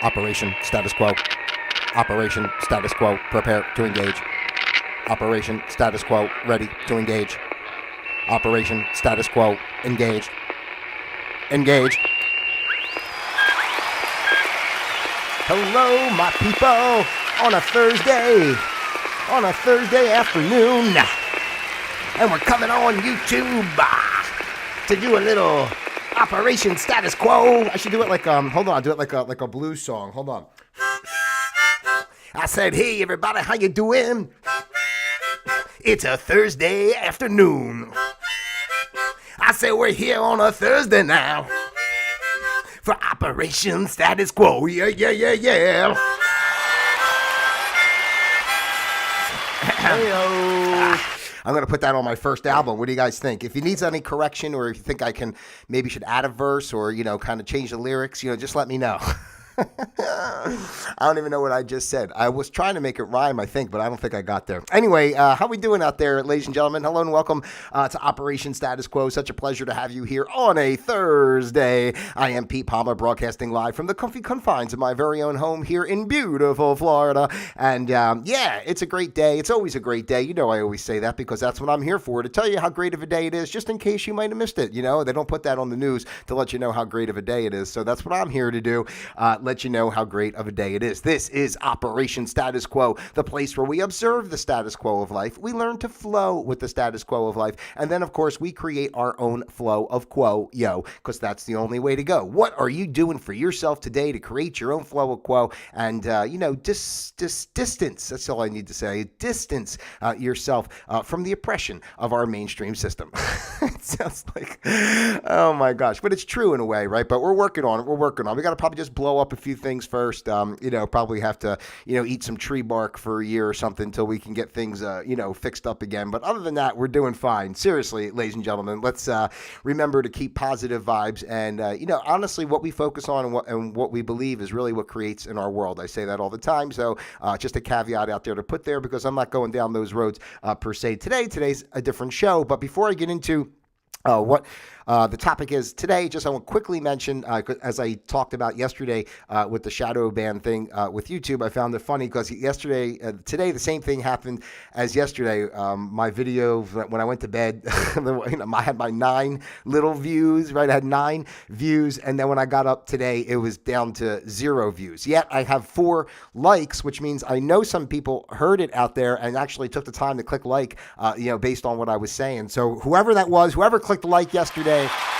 Operation status quo. Operation status quo. Prepare to engage. Operation status quo. Ready to engage. Operation status quo. Engaged. Engaged. Hello, my people, on a Thursday afternoon, and we're coming on YouTube to do a little Operation Status Quo. I should do it like hold on, I'll do it like a blues song. Hold on. I said, hey everybody, how you doing? It's a Thursday afternoon. I said we're here on a Thursday now for Operation Status Quo. Yeah. Hey-o. I'm going to put that on my first album. What do you guys think? If you need any correction, or if you think maybe should add a verse, or, kind of change the lyrics, just let me know. I don't even know what I just said. I was trying to make it rhyme, I think, but I don't think I got there. Anyway, how we doing out there, ladies and gentlemen? Hello and welcome to Operation Status Quo. Such a pleasure to have you here on a Thursday. I am Pete Palmer, broadcasting live from the comfy confines of my very own home here in beautiful Florida. And it's a great day. It's always a great day. I always say that because that's what I'm here for, to tell you how great of a day it is, just in case you might have missed it. They don't put that on the news to let you know how great of a day it is. So that's what I'm here to do. Let you know how great of a day it is. This is Operation Status Quo, the place where we observe the status quo of life. We learn to flow with the status quo of life. And then, of course, we create our own flow of quo, because that's the only way to go. What are you doing for yourself today to create your own flow of quo? And, distance, that's all I need to say, distance yourself from the oppression of our mainstream system. It sounds like, oh my gosh, but it's true in a way, right? But we're working on it. We got to probably just blow up a few things first. Probably have to, eat some tree bark for a year or something until we can get things, fixed up again. But other than that, we're doing fine. Seriously, ladies and gentlemen, let's remember to keep positive vibes. And, honestly, what we focus on and what we believe is really what creates in our world. I say that all the time. So just a caveat out there to put there, because I'm not going down those roads per se today. Today's a different show. But before I get into what the topic is today, just I want to quickly mention, as I talked about yesterday with the shadow ban thing with YouTube, I found it funny because today, the same thing happened as yesterday. My video, when I went to bed, I had my 9 little views, right? I had 9 views. And then when I got up today, it was down to 0 views. Yet I have 4 likes, which means I know some people heard it out there and actually took the time to click like, based on what I was saying. So whoever that was, whoever clicked like yesterday,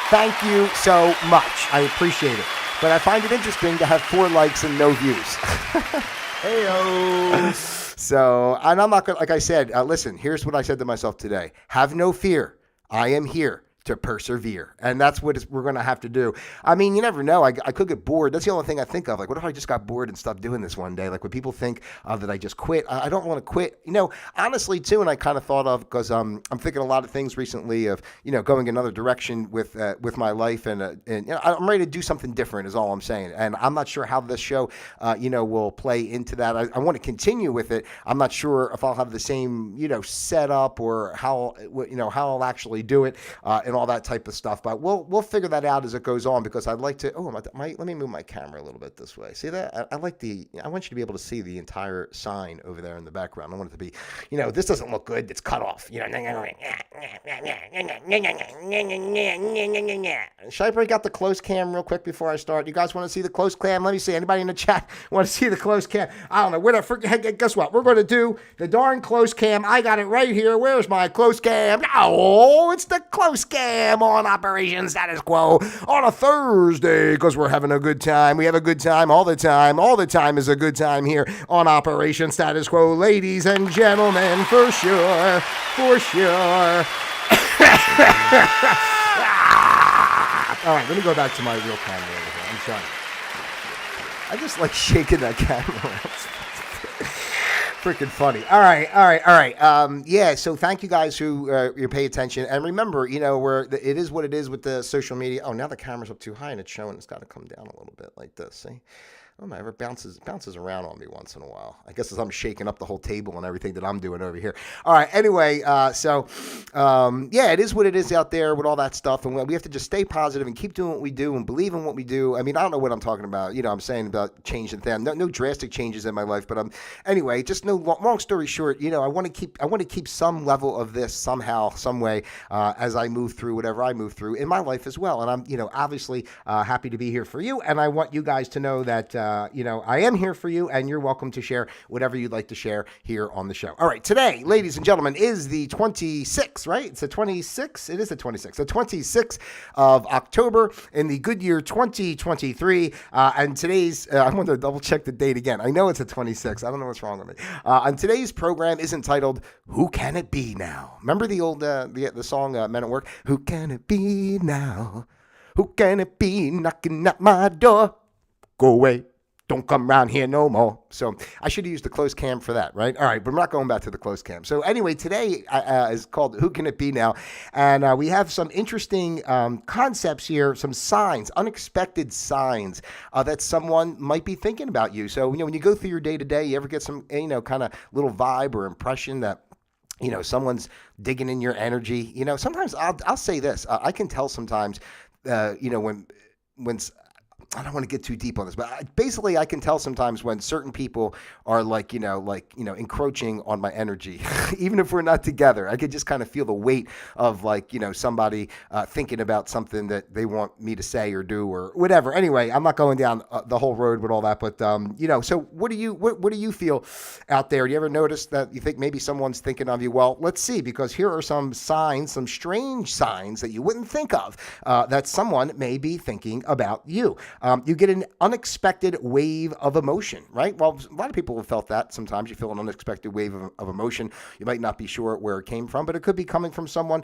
thank you so much. I appreciate it. But I find it interesting to have 4 likes and no views. Hey-o. So, and I'm not going to, like I said, listen, here's what I said to myself today. Have no fear. I am here to persevere. And that's what we're going to have to do. I mean, you never know. I could get bored. That's the only thing I think of. Like, what if I just got bored and stopped doing this one day? Like, when people think that I just quit, I don't want to quit. Honestly, too, and I kind of thought of, because I'm thinking a lot of things recently of, going another direction with my life. And I'm ready to do something different is all I'm saying. And I'm not sure how this show, will play into that. I want to continue with it. I'm not sure if I'll have the same, setup or how I'll actually do it. And all that type of stuff, but we'll figure that out as it goes on, because I'd like to. Let me move my camera a little bit this way. See that? I want you to be able to see the entire sign over there in the background. I want it to be, this doesn't look good. It's cut off. Should I break out the close cam real quick before I start? You guys want to see the close cam? Let me see. Anybody in the chat want to see the close cam? I don't know. Guess what? We're going to do the darn close cam. I got it right here. Where's my close cam? Oh, it's the close cam on Operation Status Quo on a Thursday, because we're having a good time. We have a good time all the time. All the time is a good time here on Operation Status Quo, ladies and gentlemen, for sure. For sure. All right, let me go back to my real camera over here. I'm sorry. I just like shaking that camera around. Freaking funny. All right. So thank you guys who you pay attention. And remember, it is what it is with the social media. Oh, now the camera's up too high and it's showing. It's got to come down a little bit like this. See? I don't know, it bounces around on me once in a while. I guess as I'm shaking up the whole table and everything that I'm doing over here. All right. Anyway, yeah, it is what it is out there with all that stuff, and we have to just stay positive and keep doing what we do and believe in what we do. I mean, I don't know what I'm talking about. I'm saying about changing things. No drastic changes in my life, but anyway, just no. Long story short, I want to keep some level of this somehow, some way, as I move through whatever I move through in my life as well. And I'm, obviously happy to be here for you, and I want you guys to know that. I am here for you, and you're welcome to share whatever you'd like to share here on the show. All right, today, ladies and gentlemen, is the 26th, right? It's the 26th. It is the 26th. The 26th of October in the good year 2023. And today's, I'm going to double check the date again. I know it's the 26th. I don't know what's wrong with me. And today's program is entitled, Who Can It Be Now? Remember the old, the song Men at Work? Who can it be now? Who can it be knocking at my door? Go away. Don't come around here no more. So I should have used the closed cam for that, right? All right, but I'm not going back to the closed cam. So anyway, today is called Who Can It Be Now? And we have some interesting concepts here, some signs, unexpected signs that someone might be thinking about you. So, when you go through your day-to-day, you ever get some, kind of little vibe or impression that someone's digging in your energy? Sometimes I'll say this. I can tell sometimes, when I don't want to get too deep on this, but basically I can tell sometimes when certain people are encroaching on my energy, even if we're not together. I could just kind of feel the weight of somebody thinking about something that they want me to say or do or whatever. Anyway, I'm not going down the whole road with all that, but so what do you feel out there? Do you ever notice that you think maybe someone's thinking of you? Well, let's see, because here are some signs, some strange signs that you wouldn't think of that someone may be thinking about you. You get an unexpected wave of emotion, right? Well, a lot of people have felt that. Sometimes you feel an unexpected wave of emotion. You might not be sure where it came from, but it could be coming from someone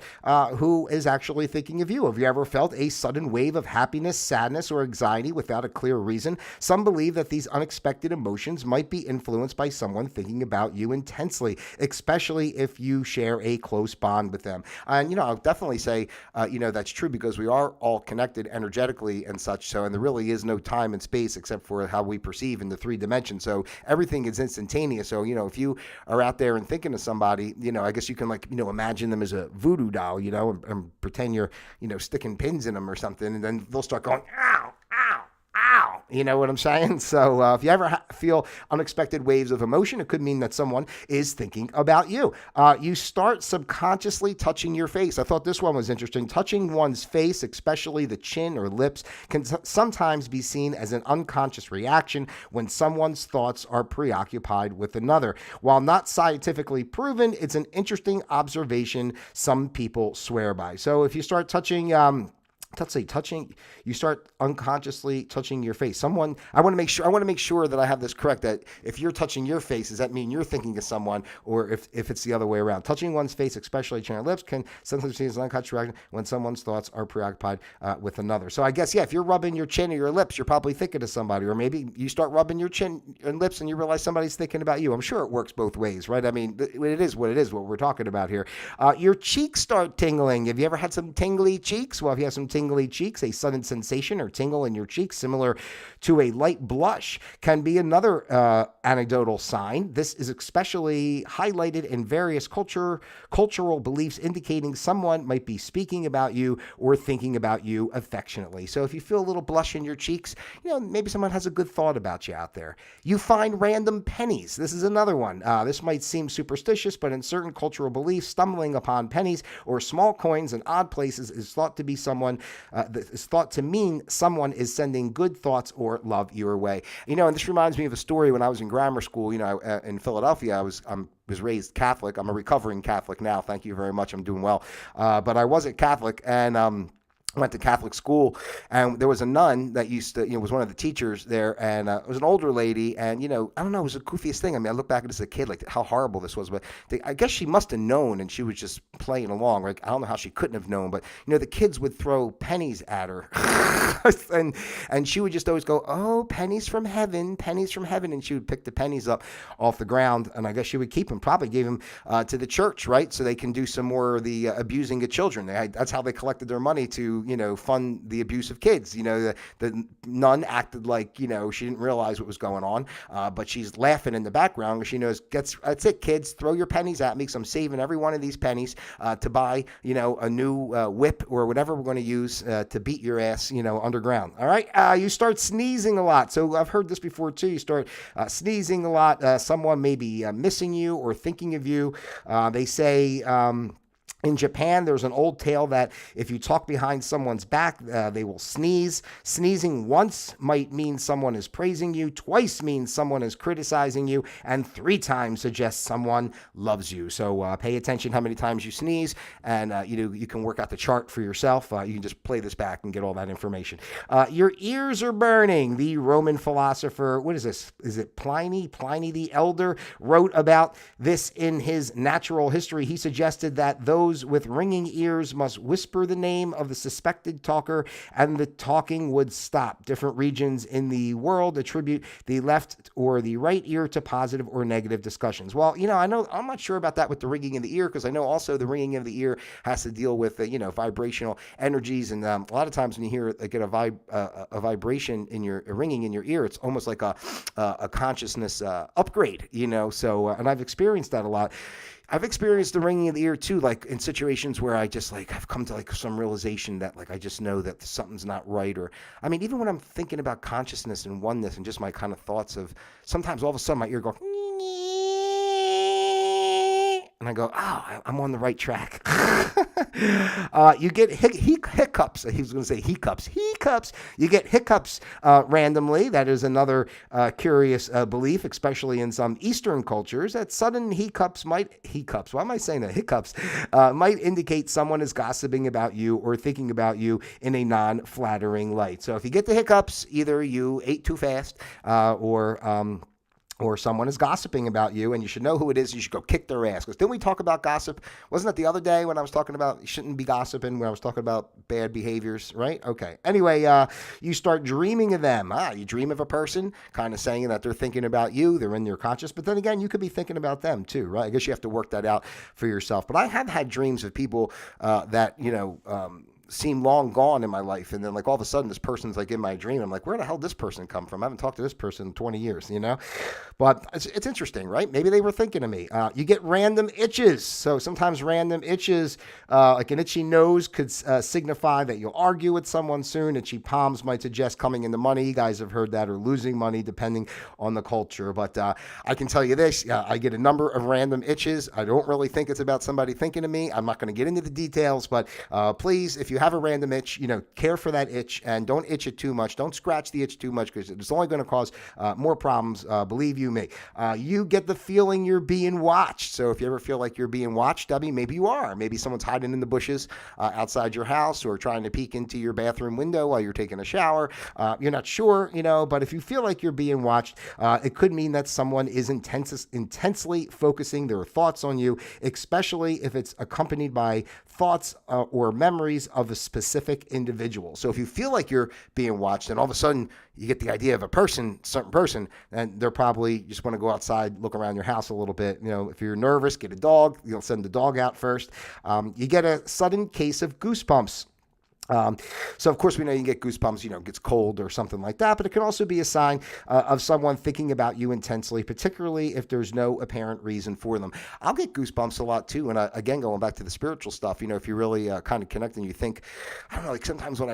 who is actually thinking of you. Have you ever felt a sudden wave of happiness, sadness, or anxiety without a clear reason? Some believe that these unexpected emotions might be influenced by someone thinking about you intensely, especially if you share a close bond with them. And, I'll definitely say, that's true, because we are all connected energetically and such. So, and there really is no time and space except for how we perceive in the 3 dimensions. So everything is instantaneous. So, if you are out there and thinking of somebody, I guess you can imagine them as a voodoo doll, and pretend you're, sticking pins in them or something. And then they'll start going, ow, ow, ow. You know what I'm saying? So if you ever feel unexpected waves of emotion, it could mean that someone is thinking about you. You start subconsciously touching your face. I thought this one was interesting. Touching one's face, especially the chin or lips, can sometimes be seen as an unconscious reaction when someone's thoughts are preoccupied with another. While not scientifically proven, it's an interesting observation some people swear by. So if you start touching, you start unconsciously touching your face. I want to make sure that I have this correct, that if you're touching your face, does that mean you're thinking of someone, or if it's the other way around? Touching one's face, especially chin or lips, can sometimes be seen as an unconscious reaction when someone's thoughts are preoccupied with another. So I guess, if you're rubbing your chin or your lips, you're probably thinking of somebody, or maybe you start rubbing your chin and lips and you realize somebody's thinking about you. I'm sure it works both ways, right? I mean, it is what we're talking about here. Your cheeks start tingling. Have you ever had some tingly cheeks? Well, if you have some tingly cheeks, a sudden sensation or tingle in your cheeks similar to a light blush can be another anecdotal sign. This is especially highlighted in various cultural beliefs, indicating someone might be speaking about you or thinking about you affectionately. So if you feel a little blush in your cheeks, maybe someone has a good thought about you out there. You find random pennies. This is another one. This might seem superstitious, but in certain cultural beliefs, stumbling upon pennies or small coins in odd places is thought to be is thought to mean someone is sending good thoughts or love your way. And this reminds me of a story when I was in grammar school. In Philadelphia, I was raised Catholic. I'm a recovering Catholic now. Thank you very much. I'm doing well. But I wasn't Catholic, and went to Catholic school, and there was a nun that used to, was one of the teachers there, and it was an older lady, and, I don't know, it was the goofiest thing. I mean, I look back at this as a kid, like how horrible this was, but I guess she must have known, and she was just playing along. Like, I don't know how she couldn't have known, but, the kids would throw pennies at her, and she would just always go, "Oh, pennies from heaven," and she would pick the pennies up off the ground, and I guess she would keep them, probably gave them to the church, right, so they can do some more of the abusing of children. That's how they collected their money to, fund the abuse of kids. The nun acted like, she didn't realize what was going on, but she's laughing in the background because she knows, that's it, kids, throw your pennies at me because I'm saving every one of these pennies to buy, a new whip or whatever we're going to use to beat your ass, underground. All right. You start sneezing a lot. So I've heard this before too. You start sneezing a lot. Someone may be missing you or thinking of you. They say, in Japan, there's an old tale that if you talk behind someone's back, they will sneeze. Sneezing once might mean someone is praising you, twice means someone is criticizing you, and 3 times suggests someone loves you. So pay attention how many times you sneeze, and you can work out the chart for yourself. You can just play this back and get all that information. Your ears are burning. The Roman philosopher, what is this? Is it Pliny? Pliny the Elder wrote about this in his Natural History. He suggested that those with ringing ears must whisper the name of the suspected talker and the talking would stop. Different regions in the world attribute the left or the right ear to positive or negative discussions. Well, I'm not sure about that with the ringing in the ear, because I know also the ringing of the ear has to deal with vibrational energies, and a lot of times when you hear get a vibration in a ringing in your ear, it's almost like a consciousness upgrade, So and I've experienced that a lot. I've experienced the ringing of the ear too, like in situations where I just I've come to some realization that I just know that something's not right. Or, even when I'm thinking about consciousness and oneness and just my kind of thoughts of, sometimes all of a sudden my ear goes, and I go, oh, I'm on the right track. You get hiccups. He was going to say hiccups. You get hiccups randomly. That is another curious belief, especially in some Eastern cultures, that sudden hiccups might indicate someone is gossiping about you or thinking about you in a non-flattering light. So if you get the hiccups, either you ate too fast or someone is gossiping about you, and you should know who it is. You should go kick their ass. Because didn't we talk about gossip? Wasn't it the other day when I was talking about you shouldn't be gossiping, when I was talking about bad behaviors, right? Okay. Anyway, you start dreaming of them. You dream of a person, kind of saying that they're thinking about you. They're in your conscious. But then again, you could be thinking about them too, right? I guess you have to work that out for yourself. But I have had dreams of people that, seem long gone in my life, and then all of a sudden this person's in my dream. I'm like, where the hell did this person come from? I haven't talked to this person in 20 years, but it's interesting, right? Maybe they were thinking of me. You get random itches. So sometimes random itches, like an itchy nose could signify that you'll argue with someone soon. Itchy palms might suggest coming into money. You guys have heard that, or losing money, depending on the culture. But I can tell you this, I get a number of random itches. I don't really think it's about somebody thinking of me. I'm not going to get into the details, but please, if you have a random itch, care for that itch and don't itch it too much. Don't scratch the itch too much, because it's only going to cause more problems. Believe you me. You get the feeling you're being watched. So if you ever feel like you're being watched, Debbie, maybe you are. Maybe someone's hiding in the bushes outside your house, or trying to peek into your bathroom window while you're taking a shower. You're not sure, but if you feel like you're being watched, it could mean that someone is intensely focusing their thoughts on you, especially if it's accompanied by thoughts or memories of a specific individual. So if you feel like you're being watched, and all of a sudden you get the idea of certain person, and they're probably just want to go outside, look around your house a little bit. If you're nervous, get a dog. You'll send the dog out first. You get a sudden case of goosebumps. So of course we know you get goosebumps, it gets cold or something like that, but it can also be a sign of someone thinking about you intensely, particularly if there's no apparent reason for them. I'll get goosebumps a lot too. And again, going back to the spiritual stuff, if you really kind of connect and you think, I don't know, sometimes when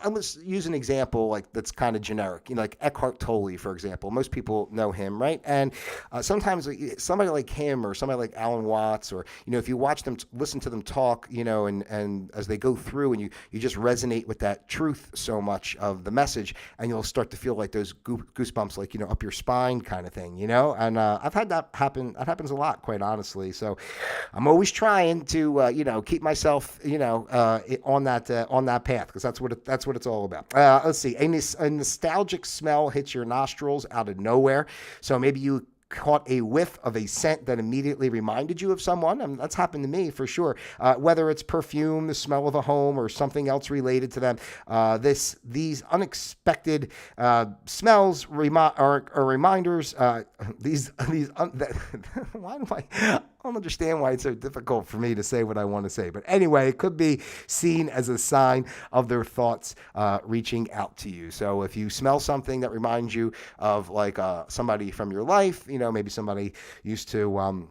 I was use an example that's kind of generic, like Eckhart Tolle, for example. Most people know him, right? And sometimes somebody like him or somebody like Alan Watts, or if you watch them, listen to them talk, and as they go through, and you just resonate with that truth so much of the message, and you'll start to feel like those goosebumps, up your spine kind of thing, And I've had that happen. That happens a lot, quite honestly. So I'm always trying to keep myself on that path, because that's what it's all about. Let's see. A nostalgic smell hits your nostrils out of nowhere. So maybe you caught a whiff of a scent that immediately reminded you of someone. That's happened to me for sure. Whether it's perfume, the smell of a home, or something else related to them. These unexpected smells are reminders. Why do I? don't understand why it's so difficult for me to say what I want to say. But anyway, it could be seen as a sign of their thoughts reaching out to you. So if you smell something that reminds you of like somebody from your life, maybe somebody used to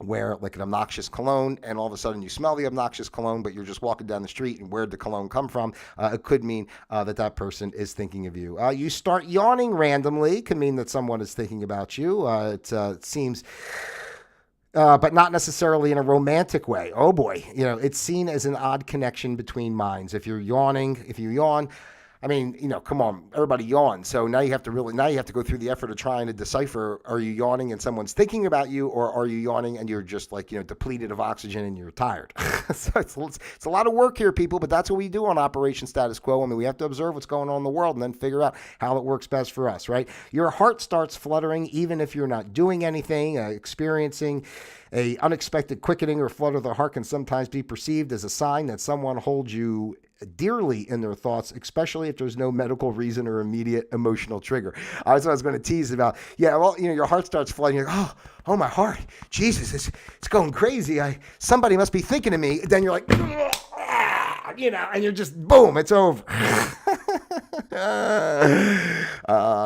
wear like an obnoxious cologne, and all of a sudden you smell the obnoxious cologne, but you're just walking down the street, and where'd the cologne come from? It could mean that person is thinking of you. You start yawning randomly, can mean that someone is thinking about you. It seems... but not necessarily in a romantic way. Oh boy, it's seen as an odd connection between minds. If you yawn, I mean, come on, everybody yawns. So now you have to go through the effort of trying to decipher, are you yawning and someone's thinking about you, or are you yawning and you're just like, depleted of oxygen and you're tired? So it's a lot of work here, people, but that's what we do on Operation Status Quo. I mean, we have to observe what's going on in the world and then figure out how it works best for us, right? Your heart starts fluttering even if you're not doing anything. Experiencing a unexpected quickening or flutter of the heart can sometimes be perceived as a sign that someone holds you dearly in their thoughts, especially if there's no medical reason or immediate emotional trigger. That's what I was going to tease about. Yeah, well, your heart starts flooding. You're like, oh, my heart, Jesus, it's going crazy. Somebody must be thinking of me. Then you're like, and you're just, boom, it's over.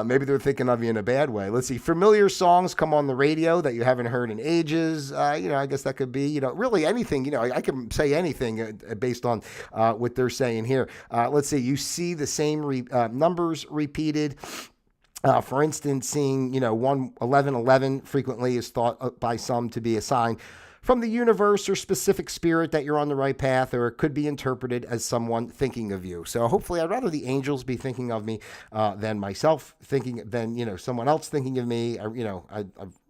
Maybe they're thinking of you in a bad way. Let's see. Familiar songs come on the radio that you haven't heard in ages. I guess that could be, really anything. I can say anything based on what they're saying here. Let's see. You see the same numbers repeated. For instance, seeing, 1111 frequently is thought by some to be a sign from the universe or specific spirit that you're on the right path, or it could be interpreted as someone thinking of you. So hopefully I'd rather the angels be thinking of me than myself than someone else thinking of me.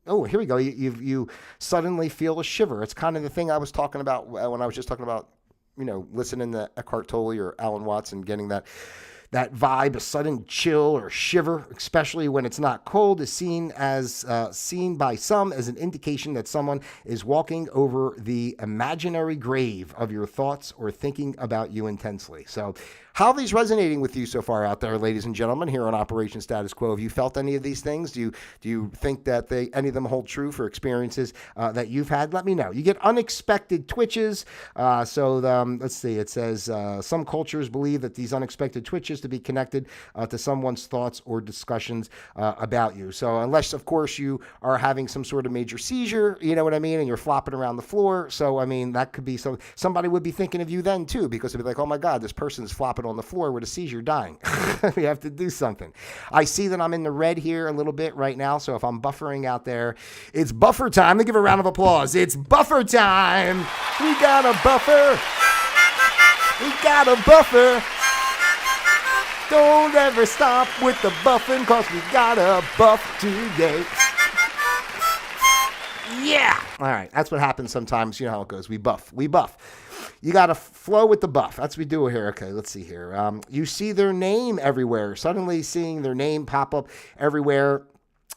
Oh, here we go. You suddenly feel a shiver. It's kind of the thing I was talking about when I was just talking about, listening to Eckhart Tolle or Alan Watts and getting that vibe, a sudden chill or shiver, especially when it's not cold, is seen by some as an indication that someone is walking over the imaginary grave of your thoughts or thinking about you intensely. So how are these resonating with you so far out there, ladies and gentlemen, here on Operation Status Quo? Have you felt any of these things? Do you think that any of them hold true for experiences that you've had? Let me know. You get unexpected twitches. Let's see. It says some cultures believe that these unexpected twitches to be connected to someone's thoughts or discussions about you. So unless, of course, you are having some sort of major seizure, you know what I mean, and you're flopping around the floor. So, I mean, that could be somebody would be thinking of you then, too, because it'd be like, oh, my God, this person's flopping on the floor with a seizure dying. We have to do something. I see that I'm in the red here a little bit right now, so if I'm buffering out there, it's buffer time. Let me give a round of applause. It's buffer time. We got a buffer. We got a buffer. Don't ever stop with the buffing, cause we got a buff today. Yeah. All right. That's what happens sometimes. You know how it goes. We buff. You got to flow with the buff. That's what we do here. Okay, let's see here. You see their name everywhere. Suddenly seeing their name pop up everywhere,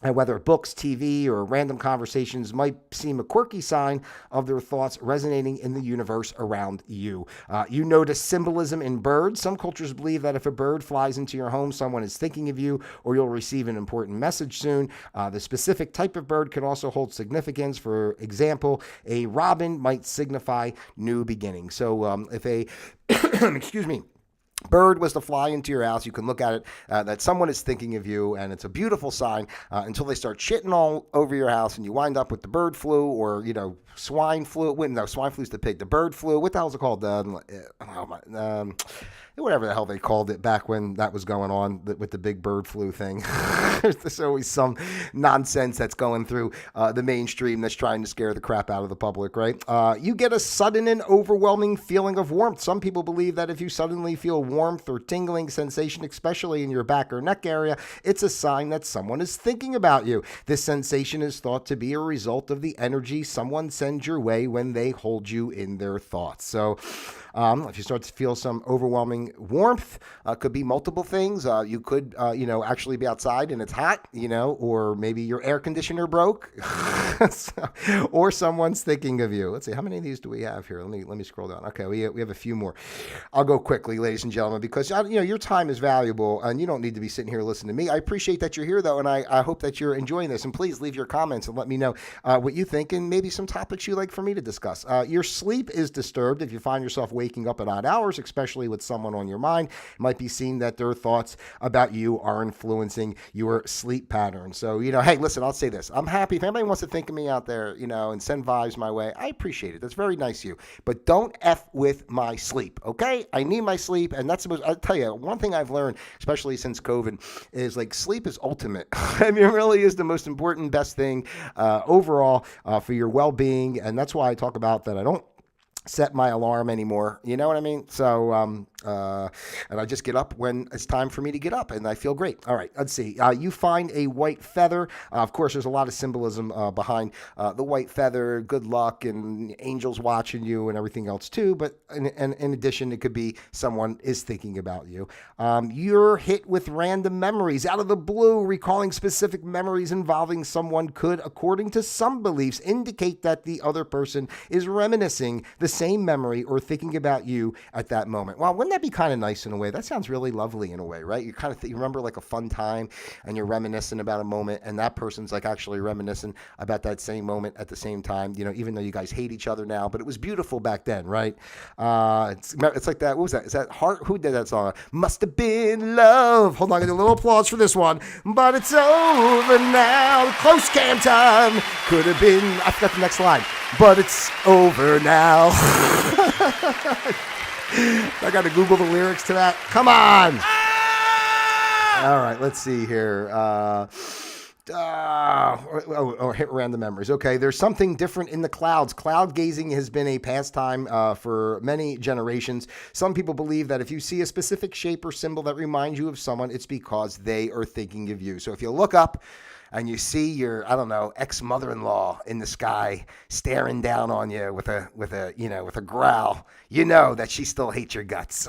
whether books, TV, or random conversations, might seem a quirky sign of their thoughts resonating in the universe around you. You notice symbolism in birds. Some cultures believe that if a bird flies into your home, someone is thinking of you, or you'll receive an important message soon. The specific type of bird can also hold significance. For example, a robin might signify new beginnings. So if a, excuse me, bird was to fly into your house, you can look at it that someone is thinking of you, and it's a beautiful sign until they start shitting all over your house and you wind up with the bird flu or, swine flu. No, swine flu's the pig. The bird flu, what the hell is it called? Whatever the hell they called it back when that was going on with the big bird flu thing. There's always some nonsense that's going through the mainstream that's trying to scare the crap out of the public, right? You get a sudden and overwhelming feeling of warmth. Some people believe that if you suddenly feel warmth or tingling sensation, especially in your back or neck area, it's a sign that someone is thinking about you. This sensation is thought to be a result of the energy someone sends your way when they hold you in their thoughts. So if you start to feel some overwhelming feeling warmth. Could be multiple things. You could, actually be outside and it's hot, or maybe your air conditioner broke, or someone's thinking of you. Let's see, how many of these do we have here? Let me scroll down. Okay, we have a few more. I'll go quickly, ladies and gentlemen, because your time is valuable and you don't need to be sitting here listening to me. I appreciate that you're here though, and I hope that you're enjoying this. And please leave your comments and let me know what you think and maybe some topics you'd like for me to discuss. Your sleep is disturbed if you find yourself waking up at odd hours, especially with someone on your mind. It might be seen that their thoughts about you are influencing your sleep pattern. So, hey, listen, I'll say this. I'm happy if anybody wants to think of me out there, and send vibes my way. I appreciate it. That's very nice of you. But don't F with my sleep, okay? I need my sleep, and that's the most, I'll tell you, one thing I've learned, especially since COVID, is like sleep is ultimate. I mean, it really is the most important, best thing overall for your well-being, and that's why I talk about that I don't set my alarm anymore. You know what I mean? So, and I just get up when it's time for me to get up, and I feel great. All right, let's see. You find a white feather. Of course, there's a lot of symbolism behind the white feather, good luck, and angels watching you, and everything else too. But in addition, it could be someone is thinking about you. You're hit with random memories out of the blue. Recalling specific memories involving someone could, according to some beliefs, indicate that the other person is reminiscing the same memory or thinking about you at that moment. Well, wouldn't that be kind of nice in a way? That sounds really lovely in a way, right? You kind of you remember like a fun time and you're reminiscing about a moment, and that person's like actually reminiscing about that same moment at the same time, even though you guys hate each other now, but it was beautiful back then, right? It's like that. What was that? Is that Heart? Who did that song? Must have been love. Hold on, I get a little applause for this one. But it's over now. Close cam time. Could have been, I forgot the next line. But it's over now. I got to Google the lyrics to that. Come on. All right, let's see here. Hit random memories. Okay, there's something different in the clouds. Cloud gazing has been a pastime for many generations. Some people believe that if you see a specific shape or symbol that reminds you of someone, it's because they are thinking of you. So if you look up and you see your, ex-mother-in-law in the sky staring down on you with a growl, you know that she still hates your guts.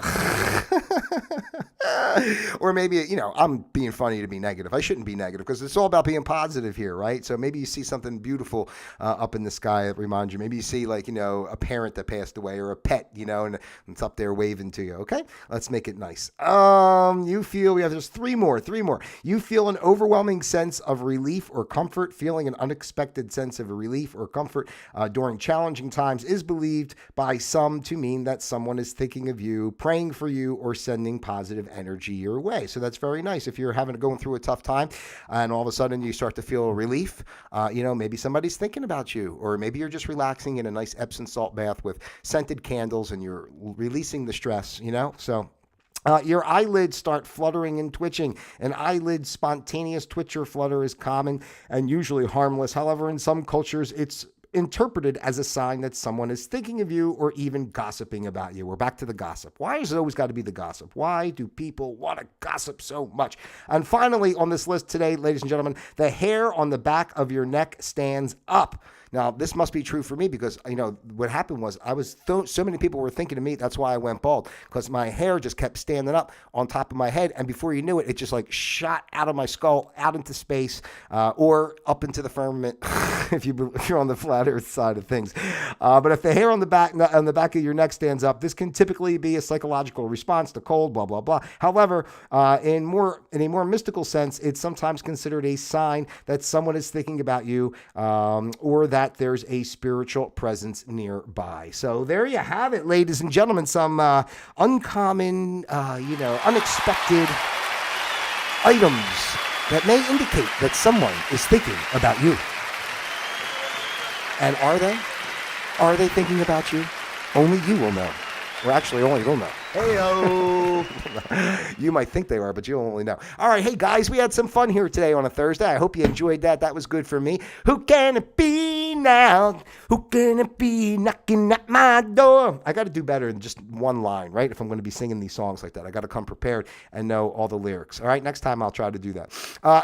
Or maybe, I'm being funny to be negative. I shouldn't be negative because it's all about being positive here, right? So maybe you see something beautiful up in the sky that reminds you. Maybe you see a parent that passed away or a pet, and it's up there waving to you. Okay, let's make it nice. There's three more. You feel an overwhelming sense of relief or comfort. Feeling an unexpected sense of relief or comfort during challenging times is believed by some to mean that someone is thinking of you, praying for you, or sending positive energy your way. So that's very nice. If you're going through a tough time and all of a sudden you start to feel relief, maybe somebody's thinking about you, or maybe you're just relaxing in a nice Epsom salt bath with scented candles and you're releasing the stress, So your eyelids start fluttering and twitching. An eyelid spontaneous twitch or flutter is common and usually harmless. However, in some cultures, it's interpreted as a sign that someone is thinking of you or even gossiping about you. We're back to the gossip. Why has it always got to be the gossip? Why do people want to gossip so much? And finally, on this list today, ladies and gentlemen, the hair on the back of your neck stands up. Now, this must be true for me because, what happened was so many people were thinking of me. That's why I went bald, because my hair just kept standing up on top of my head. And before you knew it, it just shot out of my skull, out into space, or up into the firmament if you're on the flat earth side of things. But if the hair on the back of your neck stands up, this can typically be a psychological response to cold, blah, blah, blah. However, in a more mystical sense, it's sometimes considered a sign that someone is thinking about you, or that there's a spiritual presence nearby. So there you have it, ladies and gentlemen. Some uncommon, unexpected items that may indicate that someone is thinking about you. And are they? Are they thinking about you? Only you will know. Or actually, only you'll know. Hey-o! You might think they are, but you only know. All right, hey guys, we had some fun here today on a Thursday. I hope you enjoyed that. That was good for me. Who can it be now? Who can it be knocking at my door? I got to do better than just one line, right? If I'm going to be singing these songs like that, I got to come prepared and know all the lyrics. All right, next time I'll try to do that.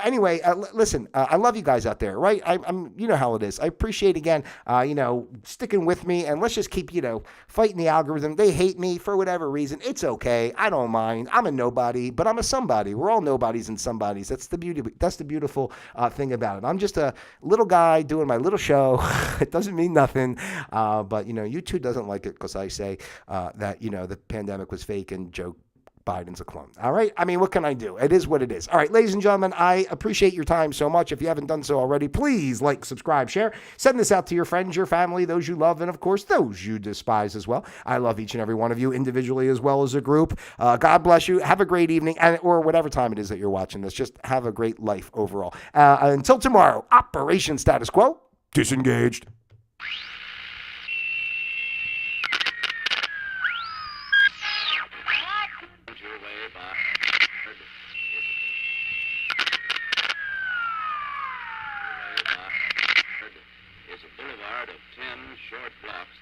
Anyway, listen, I love you guys out there, right? I'm, you know how it is. I appreciate again, sticking with me, and let's just keep, fighting the algorithm. They hate me for whatever reason. It's okay. I don't mind. I'm a nobody, but I'm a somebody. We're all nobodies and somebodies. That's the beauty. That's the beautiful thing about it. I'm just a little guy doing my little show. It doesn't mean nothing, but YouTube doesn't like it because I say that the pandemic was fake and Joe Biden's a clone. All right. I mean, what can I do? It is what it is. All right, ladies and gentlemen, I appreciate your time so much. If you haven't done so already, please like, subscribe, share, send this out to your friends, your family, those you love, and of course, those you despise as well. I love each and every one of you individually as well as a group. God bless you. Have a great evening, or whatever time it is that you're watching this. Just have a great life overall. Until tomorrow, Operation Status Quo, disengaged. Is a boulevard of 10 short blocks.